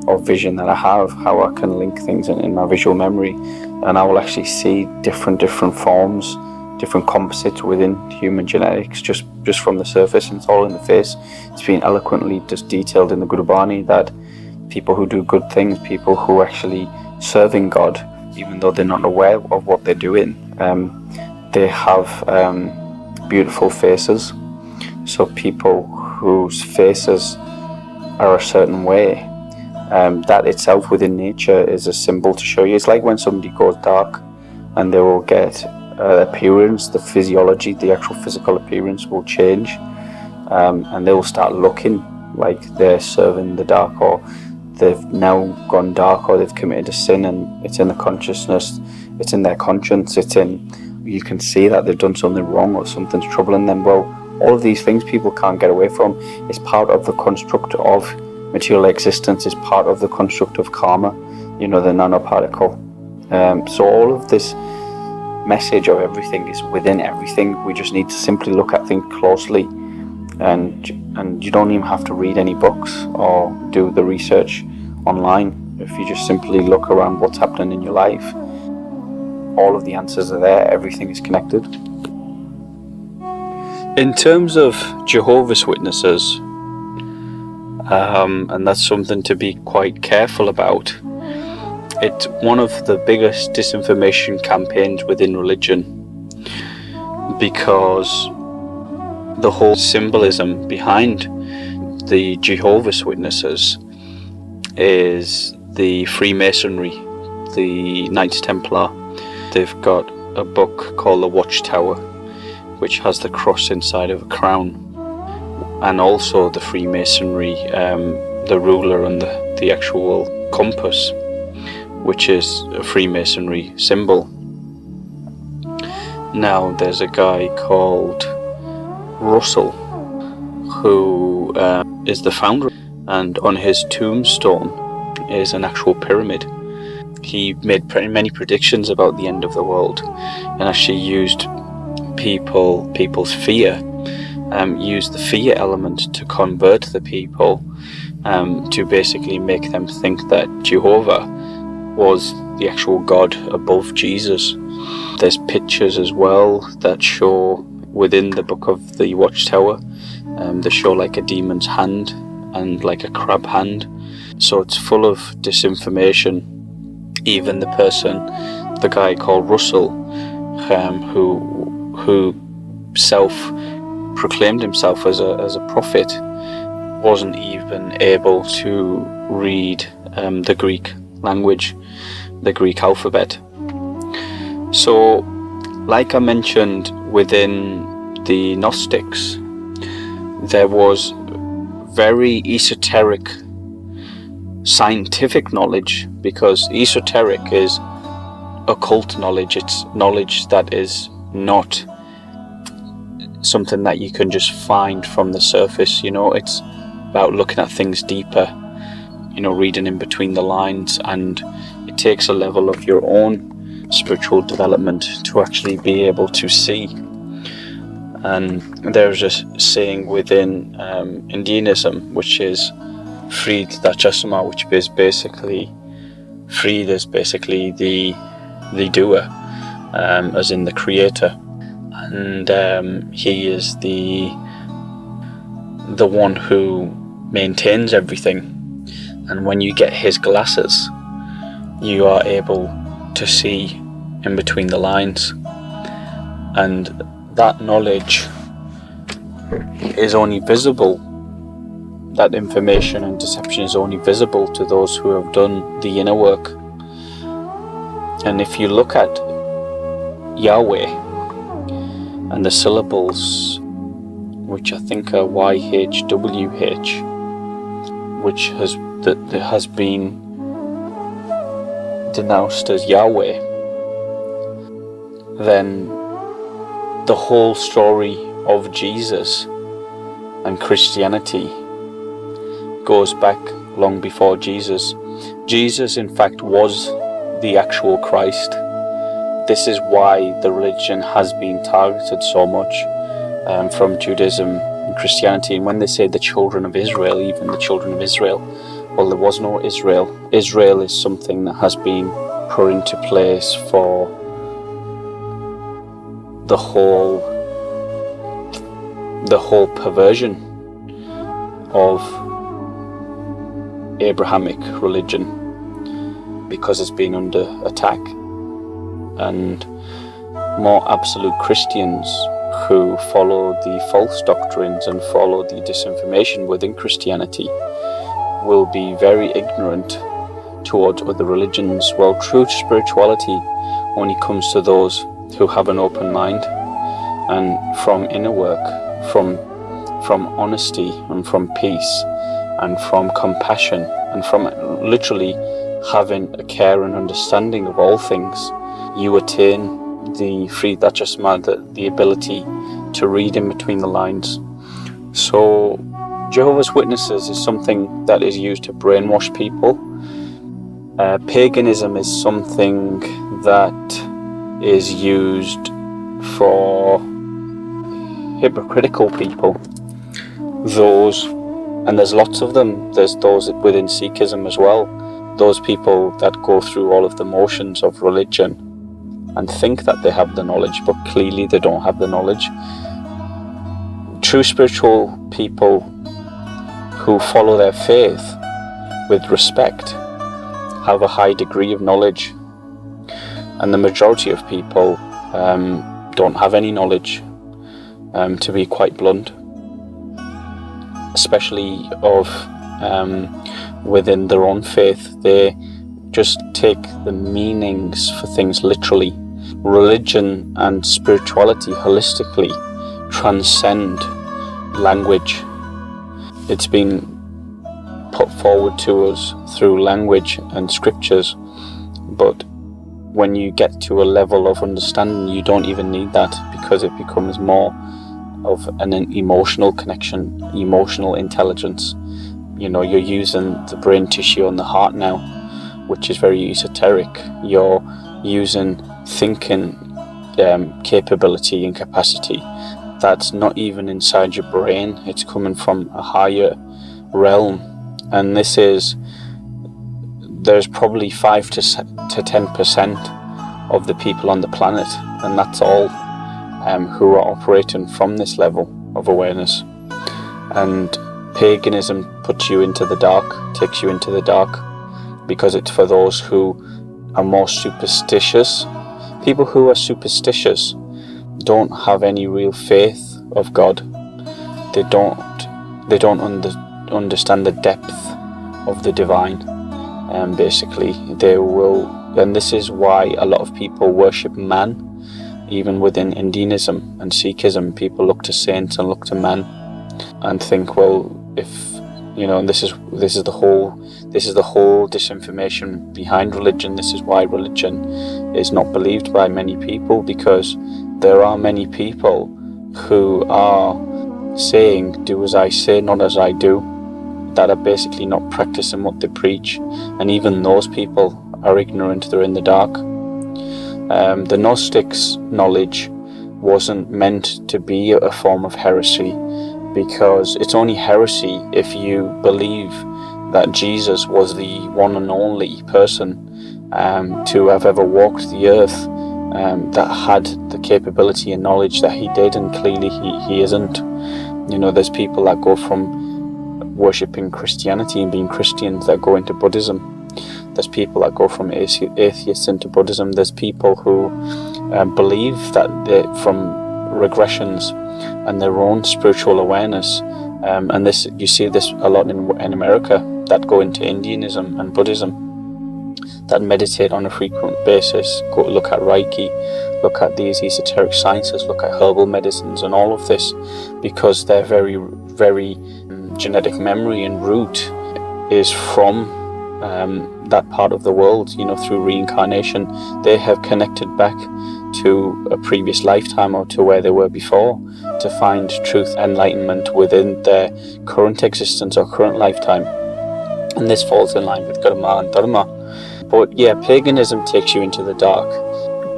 of vision that I have, how I can link things in my visual memory, and I will actually see different forms, different composites within human genetics just from the surface, and it's all in the face. It's been eloquently just detailed in the Gurbani that people who do good things, people who are actually serving God, even though they're not aware of what they're doing, they have beautiful faces. So people whose faces are a certain way, that itself within nature is a symbol to show you. It's like when somebody goes dark and they will get appearance, the physiology, the actual physical appearance will change, and they will start looking like they're serving the dark, or they've now gone dark, or they've committed a sin, and it's in the consciousness, it's in their conscience, you can see that they've done something wrong or something's troubling them. Well, all of these things people can't get away from. It's part of the construct of material existence, is part of the construct of karma, the nanoparticle. So all of this message of everything is within everything. We just need to simply look at things closely, and you don't even have to read any books or do the research online. If you just simply look around what's happening in your life, all of the answers are there. Everything is connected. In terms of Jehovah's Witnesses, and that's something to be quite careful about. It's one of the biggest disinformation campaigns within religion, because the whole symbolism behind the Jehovah's Witnesses is the Freemasonry, the Knights Templar. They've got a book called The Watchtower, which has the cross inside of a crown, and also the Freemasonry, the ruler and the actual compass, which is a Freemasonry symbol. Now there's a guy called Russell who is the founder, and on his tombstone is an actual pyramid. He made many predictions about the end of the world, and actually used people's fear, used the fear element to convert the people, to basically make them think that Jehovah was the actual God above Jesus. There's pictures as well that show within the book of the Watchtower, they show like a demon's hand and like a crab hand. So it's full of disinformation. Even the guy called Russell, who self-proclaimed himself as a prophet, wasn't even able to read the Greek language, the Greek alphabet. So, like I mentioned, within the Gnostics, there was very esoteric scientific knowledge, because esoteric is occult knowledge. It's knowledge that is not something that you can just find from the surface. It's about looking at things deeper, reading in between the lines, and it takes a level of your own spiritual development to actually be able to see. And there's a saying within Indianism, which is Freed Dachasama, which is basically, Freed is basically the doer, as in the creator, and he is the one who maintains everything. And when you get his glasses, you are able to see in between the lines, and that knowledge is only visible, that information and deception is only visible to those who have done the inner work. And if you look at Yahweh and the syllables, which I think are YHWH, which has been denounced as Yahweh, then the whole story of Jesus and Christianity goes back long before Jesus. Jesus, in fact, was the actual Christ. This is why the religion has been targeted so much, from Judaism and Christianity. And when they say the children of Israel, even the children of Israel, well, there was no Israel. Israel is something that has been put into place for the whole perversion of Abrahamic religion, because it's been under attack, and more absolute Christians who follow the false doctrines and follow the disinformation within Christianity will be very ignorant towards other religions. Well, true spirituality only comes to those who have an open mind, and from inner work, from honesty, and from peace, and from compassion, and from literally having a care and understanding of all things, you attain the Freed Dachasama, the ability to read in between the lines. So Jehovah's Witnesses is something that is used to brainwash people. Paganism is something that is used for hypocritical people. And there's lots of them. There's those within Sikhism as well. Those people that go through all of the motions of religion and think that they have the knowledge, but clearly they don't have the knowledge. True spiritual people who follow their faith with respect have a high degree of knowledge, and the majority of people don't have any knowledge. to be quite blunt, especially of within their own faith. They just take the meanings for things literally. Religion and spirituality holistically transcend language. It's been put forward to us through language and scriptures, but when you get to a level of understanding, you don't even need that, because it becomes more of an emotional connection, emotional intelligence. You're using the brain tissue and the heart now, which is very esoteric. You're using thinking capability and capacity that's not even inside your brain. It's coming from a higher realm, and there's probably 5 to 10% of the people on the planet, and that's all who are operating from this level of awareness. And paganism puts you into the dark, takes you into the dark, because it's for those who are more superstitious. People who are superstitious don't have any real faith of God. They don't understand the depth of the divine. Basically, they will, and this is why a lot of people worship man. Even within Indianism and Sikhism, people look to saints and look to man, and think, well, if and this is the whole disinformation behind religion. This is why religion is not believed by many people, because there are many people who are saying, do as I say, not as I do, that are basically not practicing what they preach, and even those people are ignorant. They're in the dark. The Gnostics' knowledge wasn't meant to be a form of heresy, because it's only heresy if you believe that Jesus was the one and only person to have ever walked the earth, that had the capability and knowledge that he did, and clearly he isn't. There's people that go from worshipping Christianity and being Christians that go into Buddhism. There's people that go from atheists into Buddhism. There's people who believe that from regressions and their own spiritual awareness, and this, you see this a lot in America, that go into Indianism and Buddhism, that meditate on a frequent basis, go look at Reiki, look at these esoteric sciences, look at herbal medicines and all of this, because their very, very genetic memory and root is from that part of the world. Through reincarnation, they have connected back to a previous lifetime or to where they were before, to find truth, enlightenment within their current existence or current lifetime. And this falls in line with karma and dharma. But yeah, paganism takes you into the dark.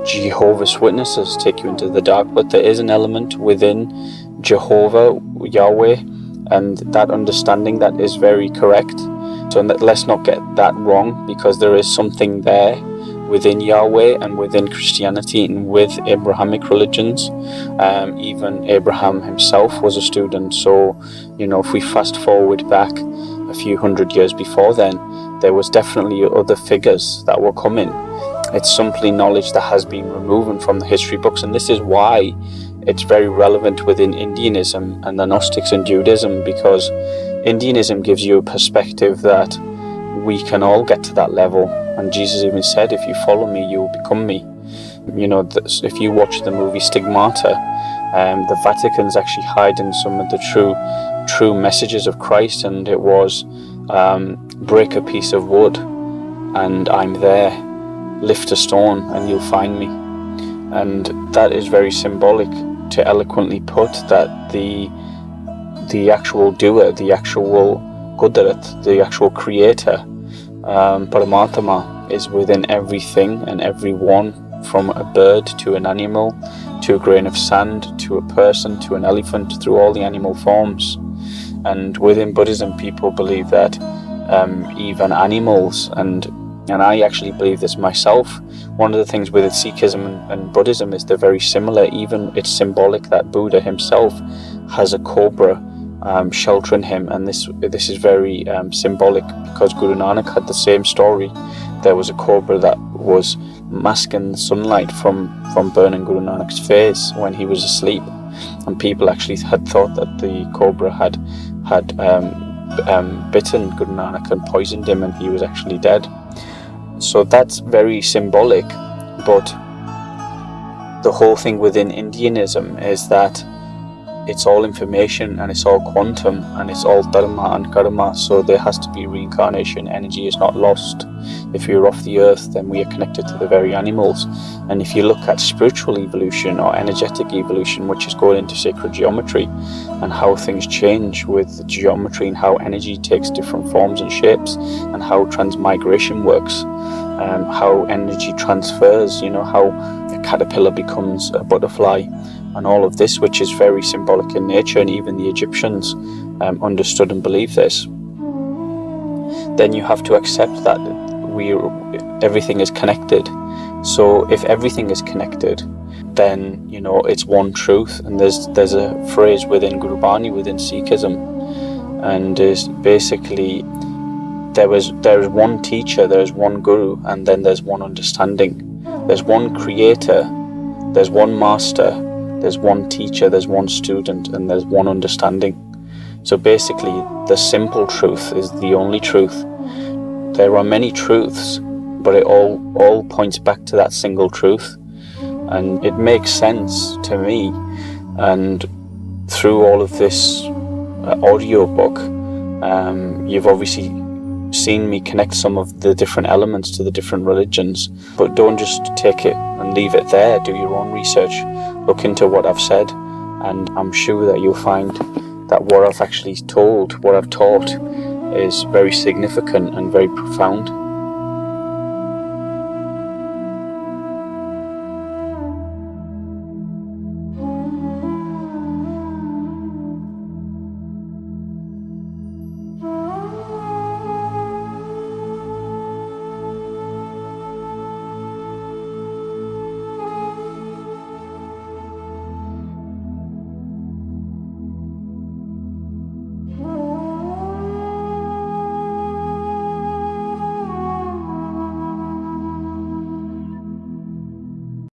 Jehovah's Witnesses take you into the dark, but there is an element within Jehovah, Yahweh, and that understanding that is very correct. So let's not get that wrong, because there is something there within Yahweh and within Christianity and with Abrahamic religions. Even Abraham himself was a student. So, if we fast forward back a few hundred years before then, there was definitely other figures that were coming. It's simply knowledge that has been removed from the history books, and this is why it's very relevant within Indianism and the Gnostics and Judaism, because Indianism gives you a perspective that we can all get to that level. And Jesus even said, if you follow me, you will become me. If you watch the movie Stigmata, the Vatican's actually hiding some of the true messages of Christ, and it was break a piece of wood and I'm there, lift a stone and you'll find me. And that is very symbolic to eloquently put that the actual doer, the actual Kudarat, the actual creator, Paramatma, is within everything and everyone, from a bird to an animal, to a grain of sand, to a person, to an elephant, through all the animal forms. And within Buddhism, people believe that even animals, and I actually believe this myself, one of the things with Sikhism and Buddhism is they're very similar. Even it's symbolic that Buddha himself has a cobra sheltering him, and this is very symbolic, because Guru Nanak had the same story. There was a cobra that was masking the sunlight from burning Guru Nanak's face when he was asleep, and people actually had thought that the cobra had bitten Guru Nanak and poisoned him, and he was actually dead. So that's very symbolic, but the whole thing within Indianism is that it's all information and it's all quantum and it's all dharma and karma, so there has to be reincarnation. Energy is not lost. If we're off the earth, then we are connected to the very animals. And if you look at spiritual evolution or energetic evolution, which is going into sacred geometry, and how things change with geometry and how energy takes different forms and shapes, and how transmigration works, how energy transfers, how a caterpillar becomes a butterfly, and all of this, which is very symbolic in nature, and even the Egyptians understood and believed this, then you have to accept that everything is connected. So if everything is connected, then it's one truth. And there's a phrase within Gurbani, within Sikhism, and is basically there is one teacher, there is one guru, and then there's one understanding. There's one creator, there's one master, there's one teacher, there's one student, and there's one understanding. So basically, the simple truth is the only truth. There are many truths, but it all points back to that single truth. And it makes sense to me. And through all of this audio book, you've obviously seen me connect some of the different elements to the different religions. But don't just take it and leave it there. Do your own research. Look into what I've said. And I'm sure that you'll find that what I've actually told, what I've taught, is very significant and very profound.